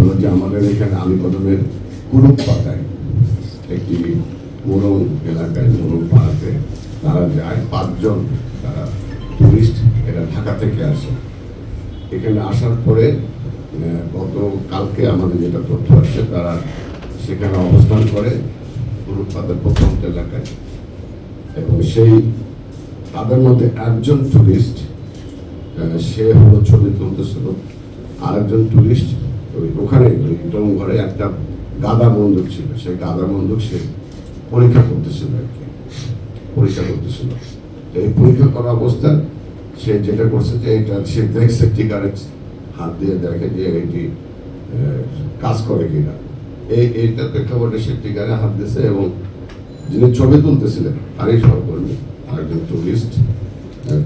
হলো যে আমাদের এখানে আলীকদমের কুরুপ পাতায় একটি মোরং এলাকায় মোরং পাড়াতে তারা যায় 5 জন তারা টুরিস্ট, এরা ঢাকা থেকে আসে। এখানে আসার পরে গত কালকে আমাদের যেটা তথ্য আসছে, তারা সেখানে অবস্থান করে কুরুপ পাতার প্রথম এলাকায়, এবং সেই তাদের মধ্যে একজন টুরিস্ট সে হলো ছবি তুলতেছিল, আরেকজন টুরিস্ট ওখানে ঘরে একটা গাদা বন্দুক ছিল, সেই গাদা বন্দুক সে পরীক্ষা করতেছিল আর কি, পরীক্ষা করতেছিল। এই পরীক্ষা করা অবস্থায় সে যেটা করছে যে এটা সে দেখছে টিকারে হাত দিয়ে দেখে যে এটি কাজ করে কিনা, এইটা প্রেক্ষাপটে সে টিকারে হাত দিয়েছে, এবং যিনি ছবি তুলতেছিলেন তারই সহকর্মী আরেকজন টুরিস্ট,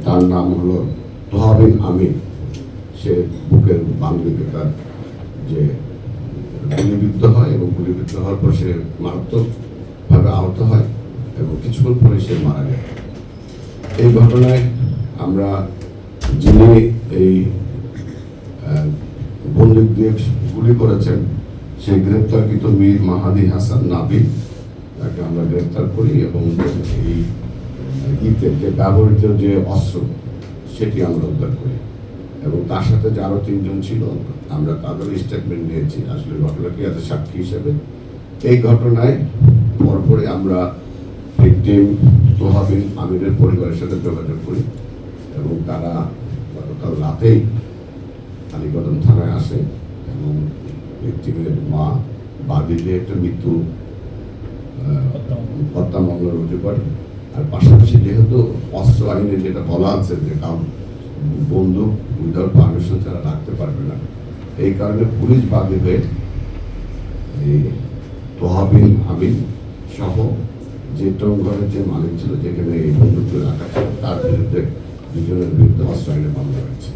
তার নাম হলো তোহাবিন আমিন। সে বুকের বাম দিকে তার যে গুলিবিদ্ধ হয়, এবং গুলিবিদ্ধ হওয়ার পর সে মারাত্মকভাবে আহত হয়, এবং কিছুক্ষণ পরে সে মারা যায়। এই ঘটনায় আমরা যিনি এই বন্দুক দিয়ে গুলি করেছেন সেই গ্রেপ্তারকৃত মীর মাহাদি হাসান নাবি, তাকে আমরা গ্রেপ্তার করি, এবং এই ইতে যে ব্যবহৃত যে অস্ত্র সেটি আমরা উদ্ধার করি, এবং তার সাথে যে আরো 3 জন ছিল আমরা তাদের স্টেটমেন্ট নিয়েছি আসলে ঘটনাটি আছে সাক্ষী হিসেবে। এই ঘটনায় পরপরে আমরা ভিকটিম তোহাবিন আমিরের পরিবারের সাথে যোগাযোগ করি, এবং তারা গতকাল রাতেই আলীকদম থানায় আসে, এবং ভিকটিমের মা বাদীকে একটা মৃত্যু হত্যা মামলা রুজু করে। আর পাশাপাশি যেহেতু অস্ত্র আইনে যেটা বলা আছে যে কারণ বন্দুক উইদাউট পারমিশন ছাড়া রাখতে পারবে না, এই কারণে পুলিশ বাদী হয়ে এই তোহাবিন আমিন সহ যে টঙ্গরের যে মালিক ছিল যেখানে এই বন্দুকগুলো রাখা ছিল তার বিরুদ্ধে 2 জনের বিরুদ্ধে অস্ত্র আইনে মামলা হয়েছে।